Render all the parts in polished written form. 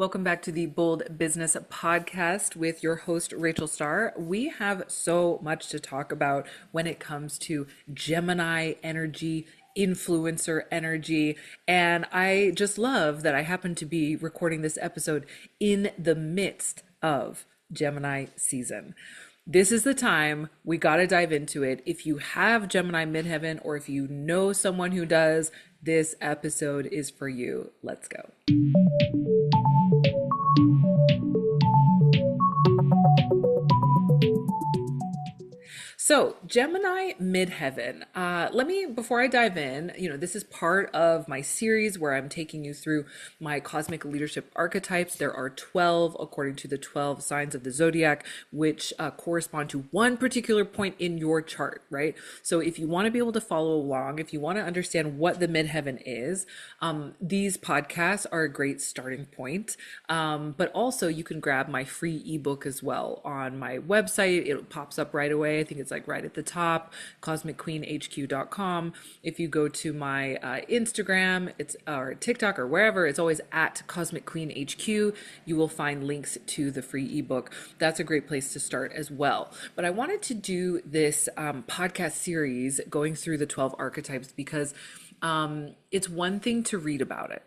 Welcome back to the Bold Business Podcast with your host, Rachel Starr. We have so much to talk about when it comes to Gemini energy, influencer energy, and I just love that I happen to be recording this episode in the midst of Gemini season. This is the time we got to dive into it. If you have Gemini Midheaven or if you know someone who does, this episode is for you. Let's go. So, Gemini Midheaven. Before I dive in, this is part of my series where I'm taking you through my Cosmic Leadership Archetypes. There are 12 according to the 12 signs of the zodiac, which correspond to one particular point in your chart, right? So, if you want to be able to follow along, if you want to understand what the Midheaven is, these podcasts are a great starting point. But also, you can grab my free ebook as well on my website. It pops up right away. I think it's like right at the top, cosmicqueenhq.com. If you go to my Instagram, or TikTok or wherever, it's always at Cosmic Queen HQ. You will find links to the free ebook. That's a great place to start as well. But I wanted to do this podcast series going through the 12 archetypes because it's one thing to read about it.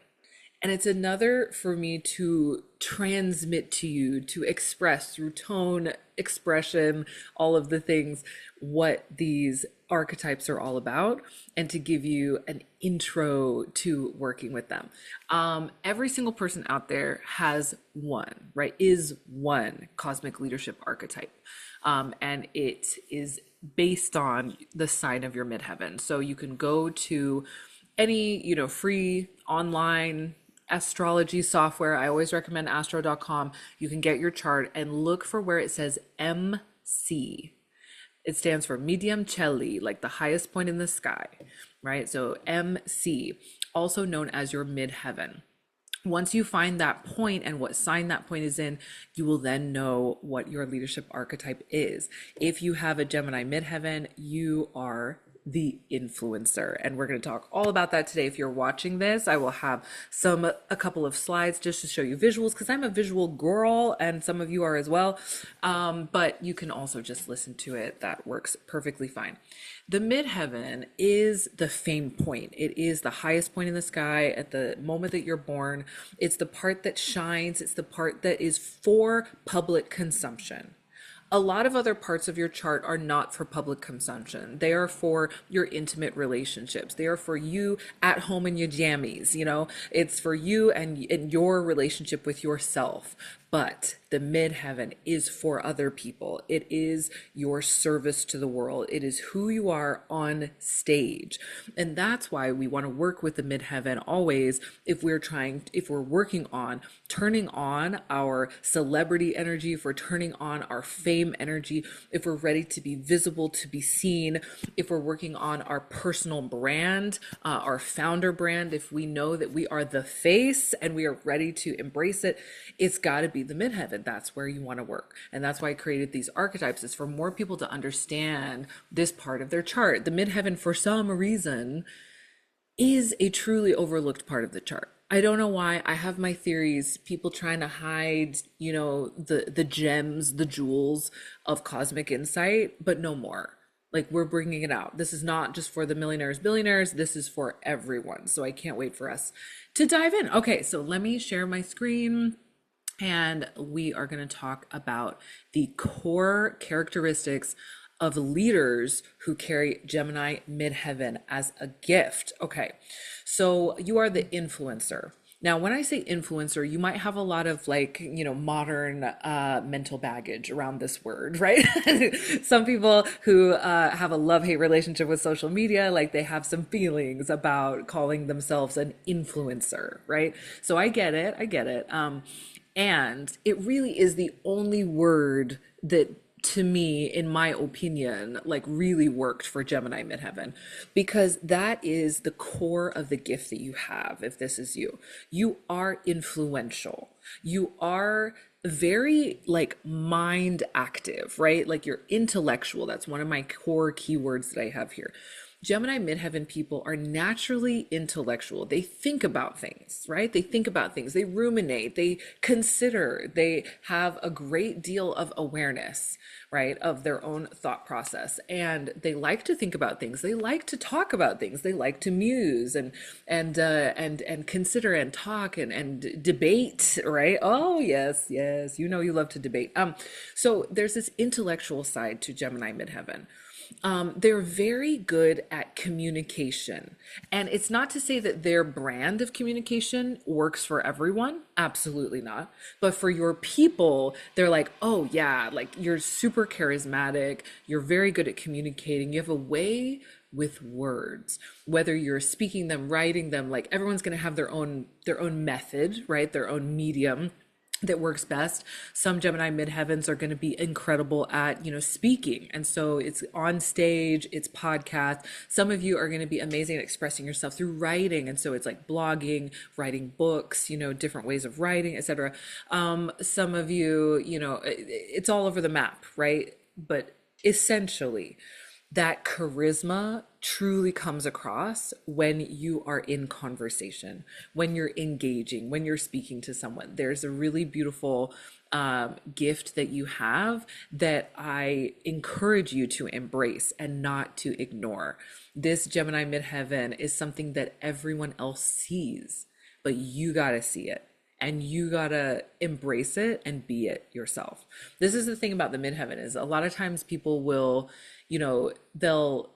And it's another for me to transmit to you, to express through tone, expression, all of the things, what these archetypes are all about, and to give you an intro to working with them. Every single person out there has one, right? Is one cosmic leadership archetype. And it is based on the sign of your midheaven. So you can go to any, free online astrology software. I always recommend astro.com. You can get your chart and look for where it says MC. It stands for medium celli, like the highest point in the sky, right? So MC, also known as your midheaven. Once you find that point and what sign that point is in, you will then know what your leadership archetype is. If you have a Gemini midheaven, you are the influencer, and we're going to talk all about that today. If you're watching this, I will have a couple of slides just to show you visuals, because I'm a visual girl and some of you are as well, but you can also just listen to it. That works perfectly fine. The midheaven is the fame point. It is the highest point in the sky at the moment that you're born. It's the part that shines. It's the part that is for public consumption. A lot of other parts of your chart are not for public consumption. They are for your intimate relationships. They are for you at home in your jammies, it's for you and your relationship with yourself. But the midheaven is for other people. It is your service to the world. It is who you are on stage. And that's why we want to work with the midheaven always if we're working on turning on our celebrity energy, if we're turning on our fame energy, if we're ready to be visible, to be seen, if we're working on our personal brand, our founder brand, if we know that we are the face and we are ready to embrace it, it's got to be the midheaven. That's where you want to work. And that's why I created these archetypes, is for more people to understand this part of their chart. The midheaven, for some reason, is a truly overlooked part of the chart. I don't know why. I have my theories, people trying to hide, the gems, the jewels of cosmic insight, but no more. Like, we're bringing it out. This is not just for the millionaires, billionaires. This is for everyone. So I can't wait for us to dive in. Okay, so let me share my screen. And we are going to talk about the core characteristics of leaders who carry Gemini midheaven as a gift. Okay, so you are the influencer. Now, when I say influencer, you might have a lot of modern mental baggage around this word, right? Some people who have a love-hate relationship with social media, like they have some feelings about calling themselves an influencer, right? So I get it. And it really is the only word that, to me, in my opinion, really worked for Gemini midheaven, because that is the core of the gift that you have. If this is you, you are influential. You are very mind active, right? Like, you're intellectual. That's one of my core keywords that I have here. Gemini midheaven people are naturally intellectual. They think about things, right? They think about things, they ruminate, they consider, they have a great deal of awareness, right, of their own thought process. And they like to think about things. They like to talk about things. They like to muse and consider and talk and debate, right? Oh, yes, yes. You know you love to debate. So there's this intellectual side to Gemini midheaven. They're very good at communication. And it's not to say that their brand of communication works for everyone. Absolutely not. But for your people, they're like, oh, yeah, like you're super charismatic. You're very good at communicating. You have a way with words, whether you're speaking them, writing them, like everyone's going to have their own method, right? Their own medium that works best. Some Gemini midheavens are going to be incredible at, speaking. And so it's on stage, it's podcast. Some of you are going to be amazing at expressing yourself through writing. And so it's like blogging, writing books, different ways of writing, etc. Some of you, it's all over the map, right? But essentially, that charisma truly comes across when you are in conversation, when you're engaging, when you're speaking to someone. There's a really beautiful gift that you have that I encourage you to embrace and not to ignore. This Gemini midheaven is something that everyone else sees, but you got to see it. And you gotta embrace it and be it yourself. This is the thing about the midheaven is a lot of times people will, they'll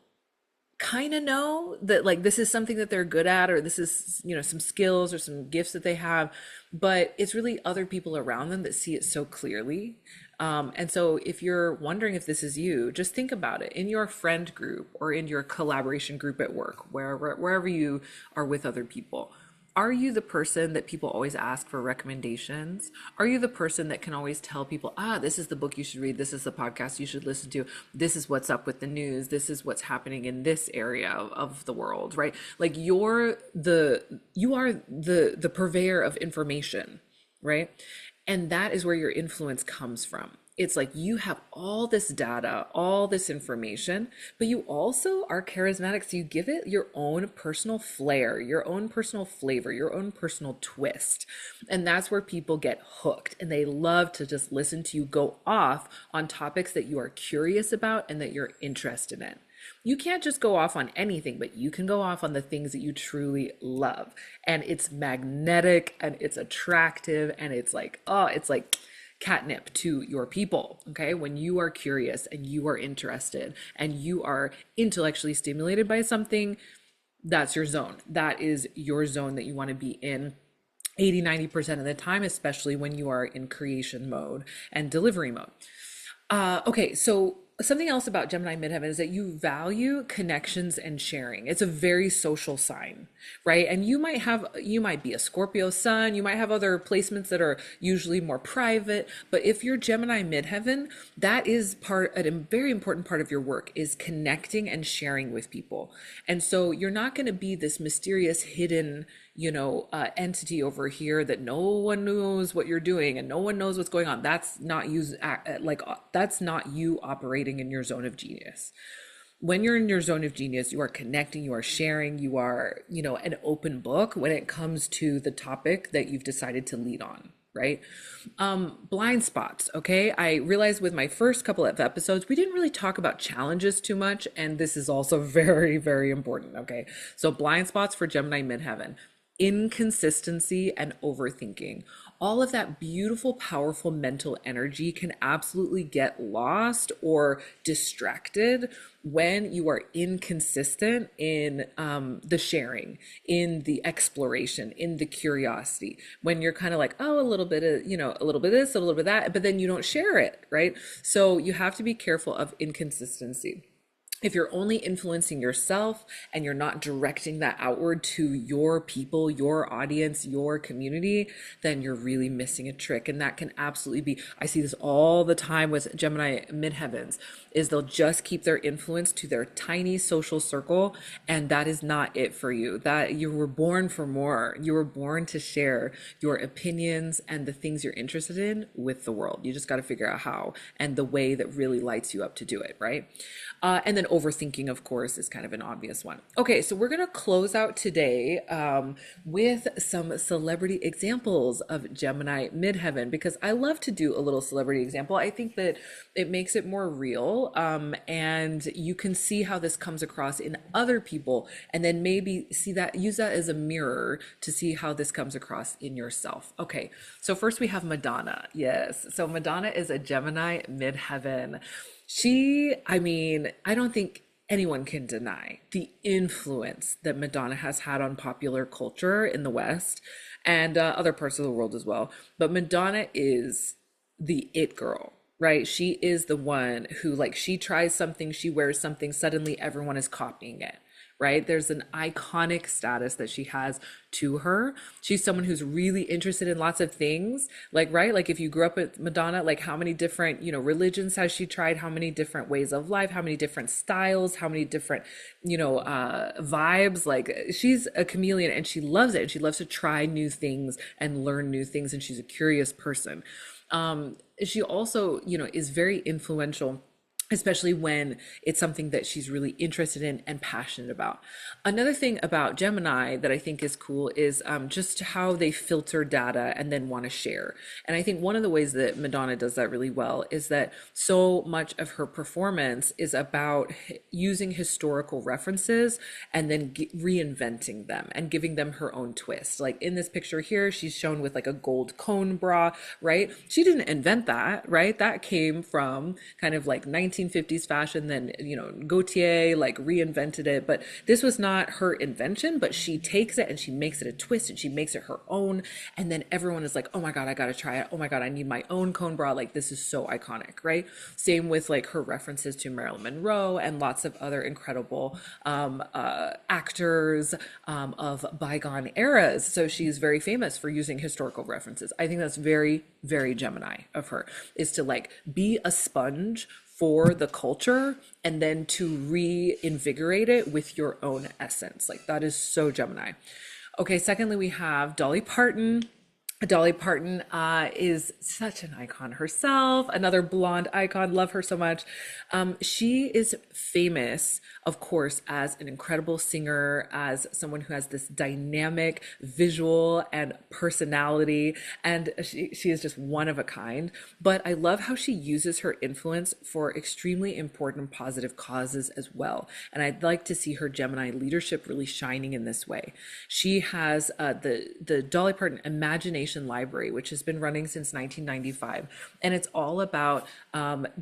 kind of know that like this is something that they're good at, or this is, some skills or some gifts that they have, but it's really other people around them that see it so clearly. And so if you're wondering if this is you, just think about it in your friend group or in your collaboration group at work, wherever you are with other people. Are you the person that people always ask for recommendations? Are you the person that can always tell people, this is the book you should read, this is the podcast you should listen to, this is what's up with the news, this is what's happening in this area of the world, right? Like you are the purveyor of information, right? And that is where your influence comes from. It's like you have all this data, all this information, but you also are charismatic. So you give it your own personal flair, your own personal flavor, your own personal twist. And that's where people get hooked and they love to just listen to you go off on topics that you are curious about and that you're interested in. You can't just go off on anything, but you can go off on the things that you truly love. And it's magnetic and it's attractive and it's like catnip to your people. Okay. When you are curious and you are interested and you are intellectually stimulated by something, that's your zone. That is your zone that you want to be in 80-90% of the time, especially when you are in creation mode and delivery mode. Okay. So something else about Gemini midheaven is that you value connections and sharing. It's a very social sign, right? And you might be a Scorpio sun, you might have other placements that are usually more private, but if you're Gemini midheaven, that is a very important part of your work is connecting and sharing with people. And so you're not going to be this mysterious hidden entity over here that no one knows what you're doing and no one knows what's going on. That's not you operating in your zone of genius. When you're in your zone of genius, you are connecting, you are sharing, you are, an open book when it comes to the topic that you've decided to lead on, right? Blind spots. Okay. I realized with my first couple of episodes, we didn't really talk about challenges too much. And this is also very, very important. Okay. So blind spots for Gemini midheaven. Inconsistency and overthinking. All of that beautiful, powerful mental energy can absolutely get lost or distracted when you are inconsistent in the sharing, in the exploration, in the curiosity. When you're kind of like, oh, a little bit of, a little bit of this, a little bit of that, but then you don't share it, right? So you have to be careful of inconsistency. If you're only influencing yourself and you're not directing that outward to your people, your audience, your community, then you're really missing a trick. And that can absolutely be, I see this all the time with Gemini midheavens, is they'll just keep their influence to their tiny social circle. And that is not it for you. That you were born for more. You were born to share your opinions and the things you're interested in with the world. You just got to figure out how and the way that really lights you up to do it, right? And then overthinking, of course, is kind of an obvious one. Okay, so we're going to close out today with some celebrity examples of Gemini Midheaven, because I love to do a little celebrity example. I think that it makes it more real, and you can see how this comes across in other people, and then maybe see that, use that as a mirror to see how this comes across in yourself. Okay, so first we have Madonna. Yes, so Madonna is a Gemini Midheaven. I mean, I don't think anyone can deny the influence that Madonna has had on popular culture in the West and other parts of the world as well. But Madonna is the it girl, right? She is the one who, like, she tries something, she wears something, suddenly everyone is copying it. Right? There's an iconic status that she has to her. She's someone who's really interested in lots of things. Like, right? Like if you grew up with Madonna, like how many different, religions has she tried? How many different ways of life? How many different styles? How many different, vibes? Like she's a chameleon and she loves it. And she loves to try new things and learn new things. And she's a curious person. She also, is very influential, especially when it's something that she's really interested in and passionate about. Another thing about Gemini that I think is cool is just how they filter data and then want to share. And I think one of the ways that Madonna does that really well is that so much of her performance is about using historical references and then reinventing them and giving them her own twist. Like in this picture here, she's shown with like a gold cone bra, right? She didn't invent that, right? That came from kind of like 1950s fashion, then Gautier like reinvented it, but this was not her invention, but she takes it and she makes it a twist and she makes it her own, and then everyone is like, oh my god, I gotta try it, oh my god, I need my own cone bra, like this is so iconic, right? Same with like her references to Marilyn Monroe and lots of other incredible actors of bygone eras. So she's very famous for using historical references. I think that's very, very Gemini of her, is to like be a sponge for the culture and then to reinvigorate it with your own essence. Like that is so Gemini. Okay, secondly, we have Dolly Parton. Dolly Parton is such an icon herself, another blonde icon, love her so much. She is famous, of course, as an incredible singer, as someone who has this dynamic visual and personality, and she is just one of a kind. But I love how she uses her influence for extremely important positive causes as well. And I'd like to see her Gemini leadership really shining in this way. She has the Dolly Parton Imagination Library, which has been running since 1995, and it's all about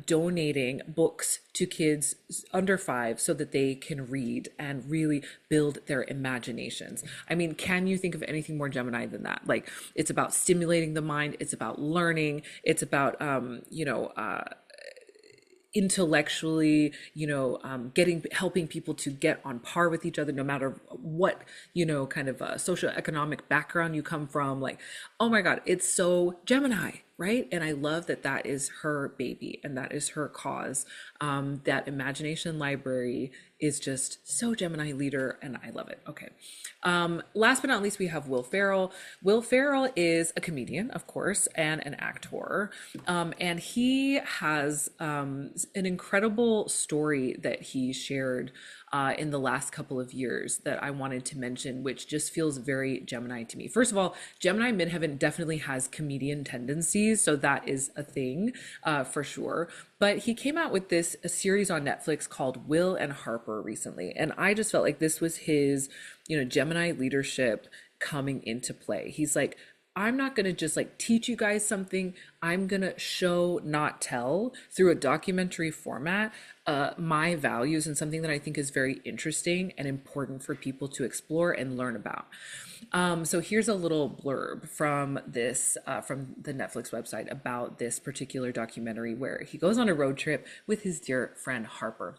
donating books to kids under 5 so that they can read and really build their imaginations. I mean, can you think of anything more Gemini than that? Like, it's about stimulating the mind, it's about learning, it's about intellectually, helping people to get on par with each other, no matter what, kind of social economic background you come from. Like, oh my God, it's so Gemini, right? And I love that that is her baby and that is her cause. That Imagination Library is just so Gemini leader, and I love it. Okay. Last but not least, we have Will Ferrell. Will Ferrell is a comedian, of course, and an actor. And he has an incredible story that he shared in the last couple of years that I wanted to mention, which just feels very Gemini to me. First of all, Gemini Midheaven definitely has comedian tendencies, so that is a thing for sure. But he came out with a series on Netflix called Will and Harper recently, and I just felt like this was his, Gemini leadership coming into play. He's like, I'm not going to just like teach you guys something. I'm going to show, not tell, through a documentary format, my values and something that I think is very interesting and important for people to explore and learn about. So here's a little blurb from from the Netflix website about this particular documentary, where he goes on a road trip with his dear friend Harper.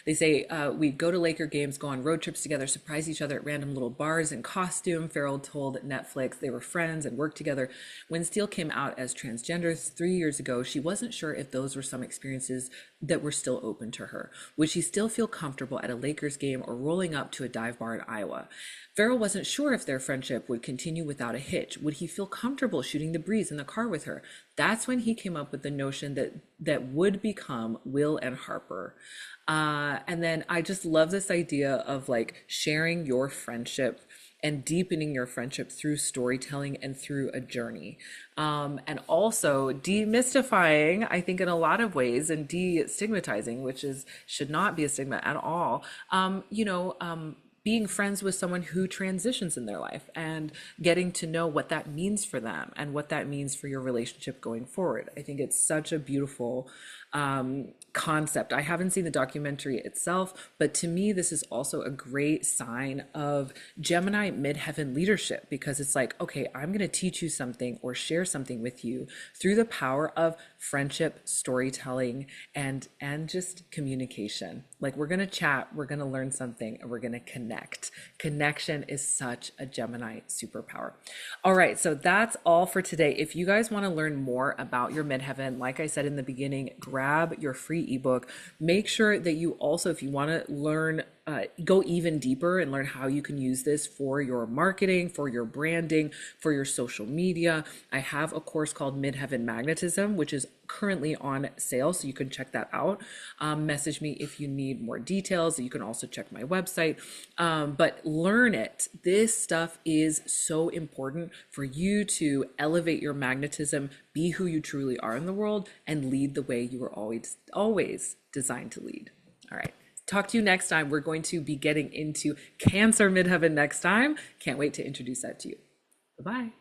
They say, we'd go to Laker games, go on road trips together, surprise each other at random little bars in costume. Farrell told Netflix they were friends and worked together. When Steele came out as transgender 3 years ago, she wasn't sure if those were some experiences that were still open to her. Would she still feel comfortable at a Lakers game or rolling up to a dive bar in Iowa? Farrell wasn't sure if their friendship would continue without a hitch. Would he feel comfortable shooting the breeze in the car with her? That's when he came up with the notion that would become Will and Harper. And then I just love this idea of like sharing your friendship and deepening your friendship through storytelling and through a journey. And also demystifying, I think, in a lot of ways, and destigmatizing, which is should not be a stigma at all. Being friends with someone who transitions in their life and getting to know what that means for them and what that means for your relationship going forward. I think it's such a beautiful concept. I haven't seen the documentary itself, but to me, this is also a great sign of Gemini Midheaven leadership, because it's like, okay, I'm going to teach you something or share something with you through the power of friendship, storytelling, and just communication. Like, we're going to chat, we're going to learn something, and we're going to connect. Connection is such a Gemini superpower. All right, so that's all for today. If you guys want to learn more about your midheaven, like I said in the beginning, grab your free ebook. Make sure that you also, if you want to learn, go even deeper and learn how you can use this for your marketing, for your branding, for your social media. I have a course called Midheaven Magnetism, which is currently on sale, so you can check that out. Message me if you need more details. You can also check my website, but learn it. This stuff is so important for you to elevate your magnetism, be who you truly are in the world, and lead the way you were always designed to lead. All right. Talk to you next time. We're going to be getting into Cancer Midheaven next time. Can't wait to introduce that to you. Bye-bye.